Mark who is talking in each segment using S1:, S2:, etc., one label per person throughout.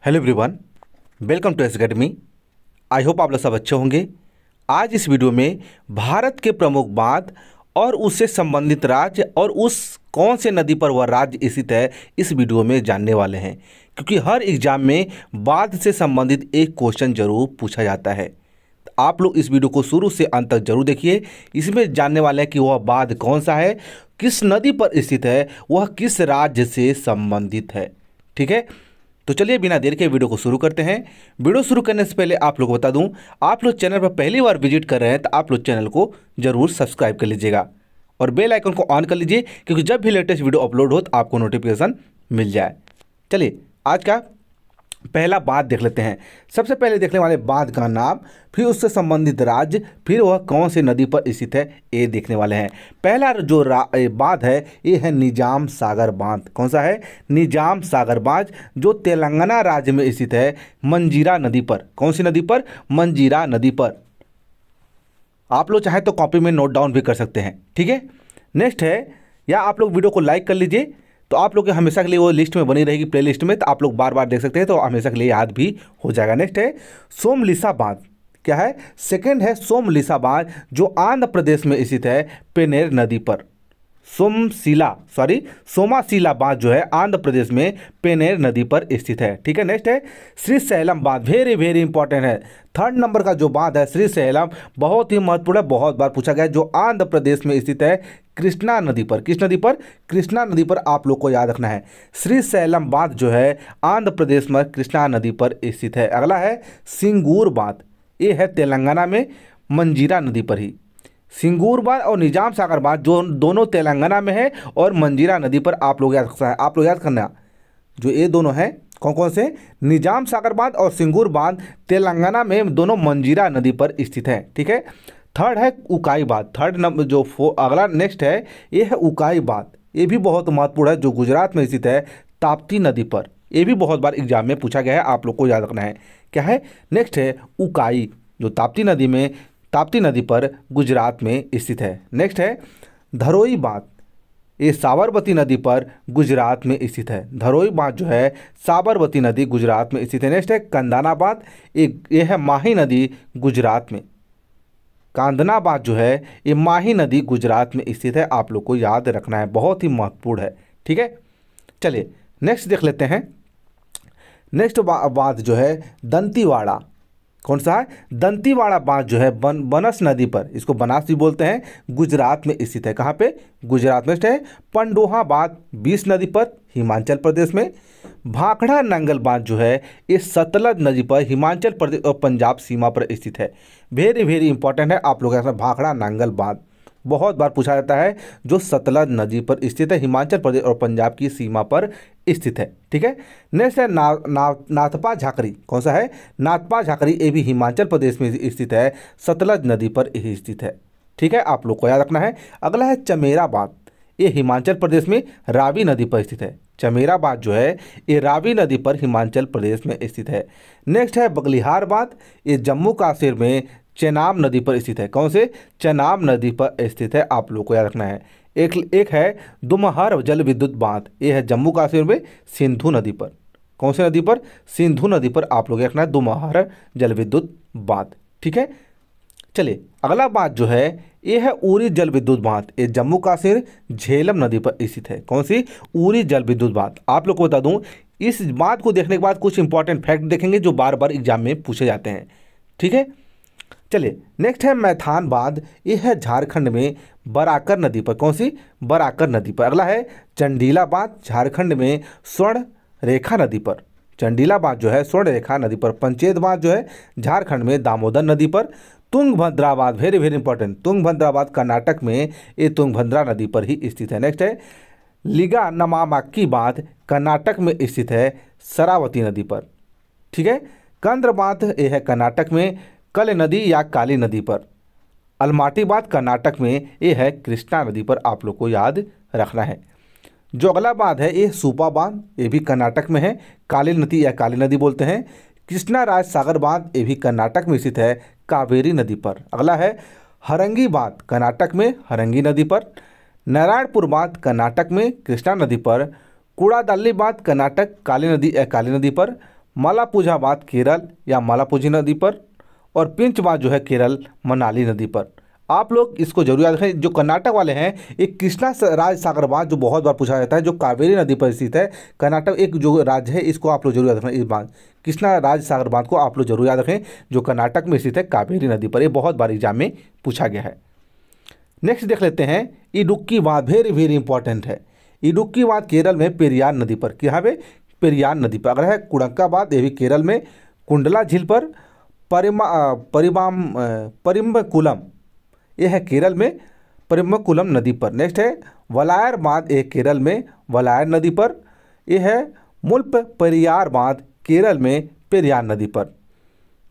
S1: Hello everyone, welcome to S academy. I hope आप लोग सब अच्छे होंगे। आज इस वीडियो में भारत के प्रमुख बांध और उससे संबंधित राज्य और उस कौन से नदी पर वह राज्य स्थित है, इस वीडियो में जानने वाले हैं। क्योंकि हर एग्जाम में बांध से संबंधित एक क्वेश्चन जरूर पूछा जाता है। तो आप लोग इस वीडियो को शुरू से अंत तक जरूर देखिए। इसमें जानने वाले हैं कि वह बांध कौन सा है, किस नदी पर स्थित है, वह किस राज्य से संबंधित है। ठीक है, तो चलिए बिना देर के वीडियो को शुरू करते हैं। वीडियो शुरू करने से पहले आप लोग को बता दूं, आप लोग चैनल पर पहली बार विजिट कर रहे हैं तो आप लोग चैनल को जरूर सब्सक्राइब कर लीजिएगा और बेल आइकन को ऑन कर लीजिए, क्योंकि जब भी लेटेस्ट वीडियो अपलोड हो तो आपको नोटिफिकेशन मिल जाए। चलिए आज का पहला बांध देख लेते हैं। सबसे पहले देखने वाले बांध का नाम, फिर उससे संबंधित राज्य, फिर वह कौन सी नदी पर स्थित है, ये देखने वाले हैं। पहला जो बांध है ये है निजाम सागर बांध। कौन सा है? निजाम सागर बांध, जो तेलंगाना राज्य में स्थित है, मंजीरा नदी पर। कौन सी नदी पर? मंजीरा नदी पर। आप लोग चाहे तो कॉपी में नोट डाउन भी कर सकते हैं। ठीक है, नेक्स्ट है, या आप लोग वीडियो को लाइक कर लीजिए तो आप लोग के हमेशा के लिए वो लिस्ट में बनी रहेगी, प्ले लिस्ट में, तो आप लोग बार बार देख सकते हैं, तो हमेशा के लिए याद भी हो जाएगा। नेक्स्ट है सोमलिसा बांध। क्या है? सेकंड है सोमलिसा बांध, जो आंध्र प्रदेश में स्थित है, पेनेर नदी पर। सोमाशिला बांध जो है आंध्र प्रदेश में पेनेर नदी पर स्थित है। ठीक है, नेक्स्ट है श्रीशैलम बांध। वेरी वेरी इंपॉर्टेंट है। थर्ड नंबर का जो बांध है श्रीशैलम, बहुत ही महत्वपूर्ण है, बहुत बार पूछा गया है, जो आंध्र प्रदेश में स्थित है, कृष्णा नदी पर। किस नदी पर? कृष्णा नदी पर। आप लोग को याद रखना है, श्रीशैलम बांध जो है आंध्र प्रदेश में कृष्णा नदी पर स्थित है। अगला है सिंगूर बांध, ये है तेलंगाना में, मंजीरा नदी पर ही। सिंगूर बांध और निजाम सागर बांध जो दोनों तेलंगाना में है और मंजीरा नदी पर। आप लोग याद करना, जो ये दोनों हैं कौन कौन से? निजाम सागर बांध और सिंगूर बांध तेलंगाना में, दोनों मंजीरा नदी पर स्थित हैं। ठीक है, थर्ड है उकाई बांध। थर्ड नंबर जो अगला नेक्स्ट है ये है उकाई बांध। ये भी बहुत महत्वपूर्ण है, जो गुजरात में स्थित है, ताप्ती नदी पर। ये भी बहुत बार एग्जाम में पूछा गया है, आप लोग को याद रखना है। क्या है? नेक्स्ट है उकाई, जो ताप्ती नदी पर गुजरात में स्थित है। नेक्स्ट है धरोई बांध, ये साबरमती नदी पर गुजरात में स्थित है। धरोई बांध जो है साबरमती नदी गुजरात में स्थित है। नेक्स्ट है कंदाना बांध, ये है माही नदी गुजरात में। कांदना बांध जो है ये माही नदी गुजरात में स्थित है। आप लोग को याद रखना है, बहुत ही महत्वपूर्ण है। ठीक है, चलिए नेक्स्ट देख लेते हैं। नेक्स्ट बांध जो है दंतीवाड़ा। कौन सा है? दंतीवाड़ा बांध जो है बनस नदी पर, इसको बनास भी बोलते हैं, गुजरात में स्थित है। कहाँ पे? गुजरात में। है पंडोहा बांध 20 नदी पर, हिमाचल प्रदेश में। भाखड़ा नांगल बांध जो है ये सतलज नदी पर, हिमाचल प्रदेश और पंजाब सीमा पर स्थित है। वेरी वेरी इंपॉर्टेंट है, आप लोग भाखड़ा नांगल बांध बहुत बार पूछा जाता है, जो सतलज नदी पर स्थित है, हिमाचल प्रदेश और पंजाब की सीमा पर स्थित है। ठीक है, नेक्स्ट है नाथपा झाकरी। कौन सा है? नाथपा झाकरी, ये भी हिमाचल प्रदेश में स्थित है, सतलज नदी पर ही स्थित है। ठीक है, आप लोग को याद रखना है। अगला है चमेरा बांध, ये हिमाचल प्रदेश में रावी नदी पर स्थित है। चमेरा बांध जो है ये रावी नदी पर हिमाचल प्रदेश में स्थित है। नेक्स्ट है बगलिहार बांध, ये जम्मू कश्मीर में चेनाब नदी पर स्थित है। कौन से? चेनाब नदी पर स्थित है, आप लोग को याद रखना है। एक है दुमहर जल विद्युत बांध, ये है जम्मू कश्मीर में सिंधु नदी पर। कौन सी नदी पर? सिंधु नदी पर। आप लोग रखना है दुमहर जल विद्युत बांध। ठीक है, चलिए अगला बांध जो है ये है उरी जल विद्युत बांध, ये जम्मू कश्मीर झेलम नदी पर स्थित है। कौन सी? उरी जल विद्युत बांध। आप लोग को बता दूं, इस बांध को देखने के बाद कुछ इंपॉर्टेंट फैक्ट देखेंगे जो बार बार एग्जाम में पूछे जाते हैं। ठीक है, चलिए नेक्स्ट है मैथान बांध, ये है झारखंड में बराकर नदी पर। कौन सी? बराकर नदी पर। अगला है चंडीला बांध, झारखंड में स्वर्ण रेखा नदी पर। चंडीला बांध जो है स्वर्ण रेखा नदी पर। पंचेत बांध जो है झारखंड में दामोदर नदी पर। तुंगभद्रा बांध, वेरी वेरी इंपॉर्टेंट, तुंगभद्रा बांध कर्नाटक में, ये तुंगभद्रा नदी पर ही स्थित है। नेक्स्ट है लिगा नमामाक्की बांध, कर्नाटक में स्थित है, शरावती नदी पर। ठीक है, कंद्र बांध ये है कर्नाटक में, कल नदी या काली नदी पर। अलमाटी बांध कर्नाटक में, ये है कृष्णा नदी पर। आप लोग को याद रखना है। जो अगला बांध है ये सूपा बांध, ये भी कर्नाटक में है, काली नदी या काली नदी बोलते हैं। कृष्णा राज सागर बांध, ये भी कर्नाटक में स्थित है, कावेरी नदी पर। अगला है हरंगी बांध, कर्नाटक में, हरंगी नदी पर। नारायणपुर बांध कर्नाटक में, कृष्णा नदी पर। कूड़ादल्ली बांध कर्नाटक, काली नदी या काली नदी पर। मालापुझा बांध केरल या मालापुझी नदी पर, और पिंच बांध जो है केरल मनाली नदी पर। आप लोग इसको जरूर याद रखें। जो कर्नाटक वाले हैं, एक कृष्णा राज सागर बांध जो बहुत बार पूछा जाता है, जो कावेरी नदी पर स्थित है। कर्नाटक एक जो राज्य है, इसको आप लोग जरूर याद रखें। इस बांध कृष्णा राज सागर बांध को आप लोग जरूर याद रखें, जो कर्नाटक में स्थित है कावेरी नदी पर। ये बहुत बार एग्जाम में पूछा गया है। नेक्स्ट देख लेते हैं इडुक्की बांध, वेरी वेरी इंपॉर्टेंट है। इडुक्की बांध केरल में पेरियार नदी पर, कहाँ पे? पेरियार नदी पर। अगर है कुड़क्का बांध, ये भी केरल में कुंडला झील पर। परिम्बकुलम, यह है केरल में परिम्बकुलम नदी पर। नेक्स्ट है वलायर बांध, ये केरल में वलायर नदी पर। यह है मुल्प पेरियार बांध, केरल में पेरियार नदी पर।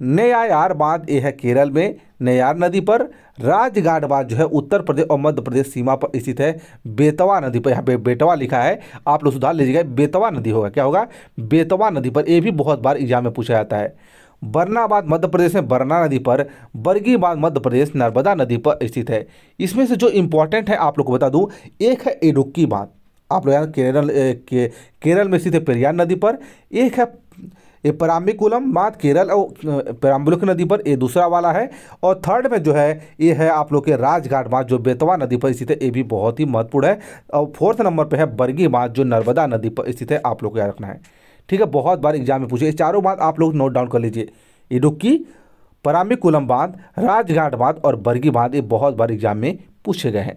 S1: नेयार बांध, यह है केरल में नेयार नदी पर। राजघाट बांध जो है उत्तर प्रदेश और मध्य प्रदेश सीमा पर स्थित है, बेतवा नदी पर। यहाँ पे बेतवा लिखा है, आप लोग सुधार लीजिएगा, बेतवा नदी होगा, क्या होगा? बेतवा नदी पर। ये भी बहुत बार एग्जाम में पूछा जाता है। बरना बांध मध्य प्रदेश में बरना नदी पर। बरगी बांध मध्य प्रदेश नर्मदा नदी पर स्थित है। इसमें से जो इंपॉर्टेंट है आप लोग को बता दूं, एक है इडुक्की बांध, आप लोग यहाँ केरल में स्थित है पेरियार नदी पर। एक है ये पराम्बिकुलम बांध, केरल और पेराम्बुलक नदी पर, ये दूसरा वाला है। और थर्ड में जो है ये है आप लोग के राजघाट बांध, जो बेतवा नदी पर स्थित है, ये भी बहुत ही महत्वपूर्ण है। और फोर्थ नंबर पर है बरगी बांध, जो नर्मदा नदी पर स्थित है, आप लोग को याद रखना है। ठीक है, बहुत बार एग्जाम में पूछे। ये चारों बांध आप लोग नोट डाउन कर लीजिए, इडुक्की, पराम्बिकुलम बांध, राजघाट बांध और बरगी बांध, ये बहुत बार एग्जाम में पूछे गए हैं।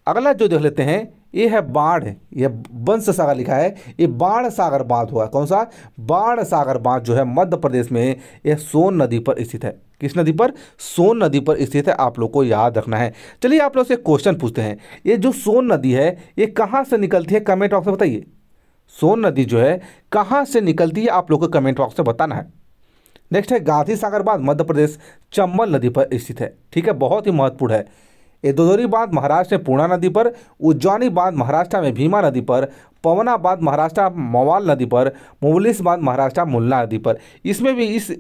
S1: अगला जो देख लेते हैं, ये है बाढ़, ये बंश सागर लिखा है, ये बाण सागर बांध हुआ। कौन सा? बाण सागर बांध जो है मध्य प्रदेश में, यह सोन नदी पर स्थित है। किस नदी पर? सोन नदी पर स्थित है, आप लोग को याद रखना है। चलिए आप लोग से क्वेश्चन पूछते हैं, ये जो सोन नदी है ये कहाँ से निकलती है? कमेंट बॉक्स में बताइए। सोन नदी जो है कहाँ से निकलती है, आप लोग को कमेंट बॉक्स में बताना है। नेक्स्ट है गांधी सागर बांध, मध्य प्रदेश चंबल नदी पर स्थित है। ठीक है, बहुत ही महत्वपूर्ण है। एदोदरी बांध महाराष्ट्र में पूर्णा नदी पर। उज्जैनी बांध महाराष्ट्र में भीमा नदी पर। पवना बांध महाराष्ट्र मवाल नदी पर। मुवलिस बांध महाराष्ट्र मुल्ला नदी पर। इसमें भी इस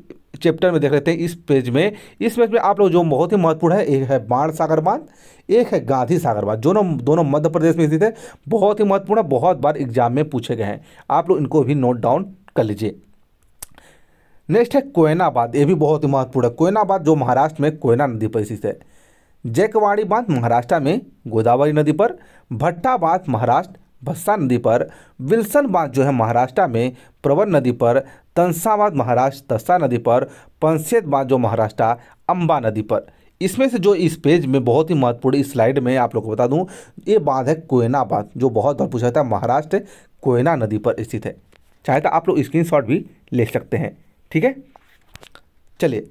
S1: चैप्टर में देख लेते हैं, इस पेज में आप लोग जो बहुत ही महत्वपूर्ण है, एक है बाण सागर बांध, एक है गांधी सागर बांध, दोनों मध्य प्रदेश में स्थित है। बहुत ही महत्वपूर्ण, बहुत बार एग्जाम में पूछे गए हैं, आप लोग इनको भी नोट डाउन कर लीजिए। नेक्स्ट है कोयना बांध, ये भी बहुत ही महत्वपूर्ण है। कोयना बांध जो महाराष्ट्र में कोयना नदी पर स्थित है। जैकवाड़ी बांध महाराष्ट्र में गोदावरी नदी पर। भट्टा बांध महाराष्ट्र भस्सा नदी पर। विल्सन बांध जो है महाराष्ट्र में प्रवर नदी पर। तंसा बांध महाराष्ट्र तस्सा नदी पर। पंसेत बांध जो महाराष्ट्र अंबा नदी पर। इसमें से जो इस पेज में बहुत ही महत्वपूर्ण, इस स्लाइड में आप लोग को बता दूं, ये बांध है कोयना बांध, जो बहुत बार पूछा जाता है, महाराष्ट्र कोयना नदी पर स्थित है। चाहे तो आप लोग स्क्रीनशॉट भी ले सकते हैं। ठीक है, चलिए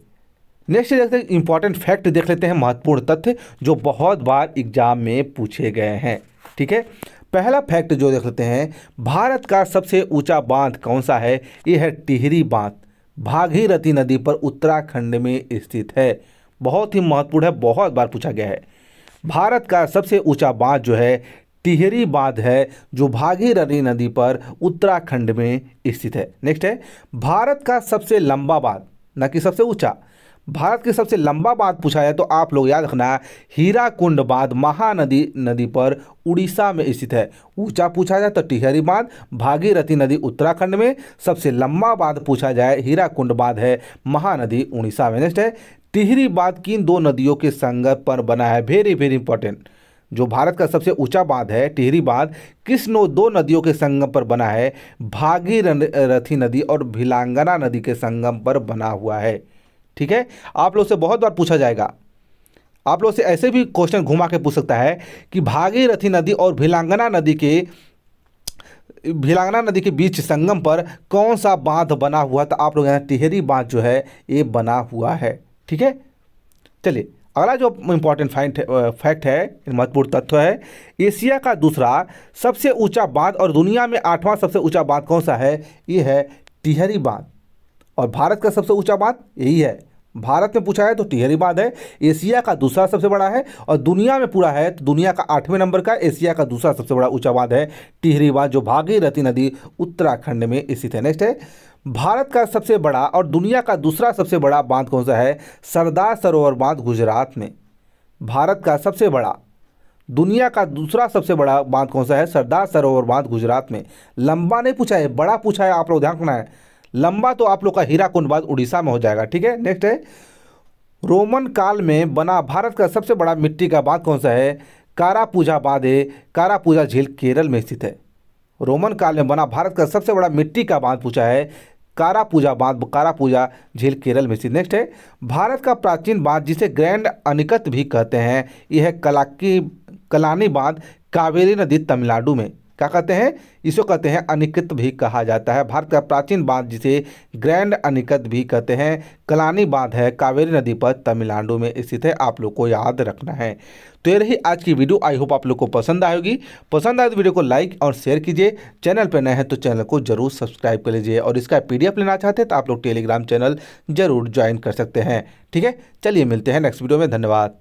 S1: नेक्स्ट देखते हैं, इंपॉर्टेंट फैक्ट देख लेते हैं, महत्वपूर्ण तथ्य जो बहुत बार एग्जाम में पूछे गए हैं। ठीक है, पहला फैक्ट जो देख लेते हैं, भारत का सबसे ऊंचा बांध कौन सा है? ये है टिहरी बांध, भागीरथी नदी पर उत्तराखंड में स्थित है। बहुत ही महत्वपूर्ण है, बहुत बार पूछा गया है। भारत का सबसे ऊंचा बांध जो है टिहरी बांध है, जो भागीरथी नदी पर उत्तराखंड में स्थित है। नेक्स्ट है भारत का सबसे लंबा बांध, न कि सबसे ऊंचा, भारत के सबसे लंबा बांध पूछा है तो आप लोग याद रखना, हीराकुंड बांध महानदी नदी पर उड़ीसा में स्थित है। ऊंचा पूछा जाए तो टिहरी बांध, भागीरथी नदी उत्तराखंड में। सबसे लंबा बांध पूछा जाए हीराकुंड बांध है, महानदी उड़ीसा में। नेक्स्ट है टिहरी बांध किन दो नदियों के संगम पर बना है? वेरी वेरी इंपॉर्टेंट, जो भारत का सबसे ऊंचा बांध है टिहरी बांध, किस दो नदियों के संगम पर बना है? भागीरथी नदी और भिलांगना नदी के संगम पर बना हुआ है। ठीक है, आप लोग से बहुत बार पूछा जाएगा, आप लोग से ऐसे भी क्वेश्चन घुमा के पूछ सकता है कि भागीरथी नदी और भिलांगना नदी के बीच संगम पर कौन सा बांध बना हुआ? तो आप लोग यहाँ टिहरी बांध जो है ये बना हुआ है। ठीक है, चलिए अगला जो इंपॉर्टेंट फैक्ट है, महत्वपूर्ण तथ्य है, एशिया का दूसरा सबसे ऊंचा बांध और दुनिया में 8वां सबसे ऊंचा बांध कौन सा है? ये है टिहरी बांध। और भारत का सबसे ऊंचा बांध यही है, भारत में पूछा है तो टिहरी बांध है। एशिया का दूसरा सबसे बड़ा है और दुनिया में पूरा है तो दुनिया का 8वें नंबर का, एशिया का दूसरा सबसे बड़ा ऊंचा बांध है टिहरी बांध, जो भागीरथी नदी उत्तराखंड में स्थित है। नेक्स्ट है भारत का सबसे बड़ा और दुनिया का दूसरा सबसे बड़ा बांध कौन सा है? सरदार सरोवर बांध गुजरात में। भारत का सबसे बड़ा, दुनिया का दूसरा सबसे बड़ा बांध कौन सा है? सरदार सरोवर बांध गुजरात में। लंबा नहीं पूछा है, बड़ा पूछा है, आप लोग ध्यान रखना है। लंबा तो आप लोग का हीराकुंड बांध उड़ीसा में हो जाएगा। ठीक है, नेक्स्ट है, रोमन काल में बना भारत का सबसे बड़ा मिट्टी का बांध कौन सा है? कारापूजा बांध है। कारापूजा झील केरल में स्थित है। रोमन काल में बना भारत का सबसे बड़ा मिट्टी का बांध पूछा है, कारापूजा बांध, कारापूजा झील केरल में स्थित। नेक्स्ट है, भारत का प्राचीन बांध जिसे ग्रैंड अनिकत भी कहते हैं, यह है कलानी बांध, कावेरी नदी, तमिलनाडु में। क्या कहते हैं? इसको कहते हैं अनिकत भी कहा जाता है। भारत का प्राचीन बांध जिसे ग्रैंड अनिकत भी कहते हैं, कलानी बांध है, कावेरी नदी पर, तमिलनाडु में स्थित है। आप लोग को याद रखना है। तो ये रही आज की वीडियो। आई होप आप लोग को पसंद आएगी। पसंद आए तो वीडियो को लाइक और शेयर कीजिए। चैनल पर नए हैं तो चैनल को जरूर सब्सक्राइब कर लीजिए, और इसका PDF लेना चाहते हैं तो आप लोग टेलीग्राम चैनल जरूर ज्वाइन कर सकते हैं। ठीक है, चलिए मिलते हैं नेक्स्ट वीडियो में। धन्यवाद।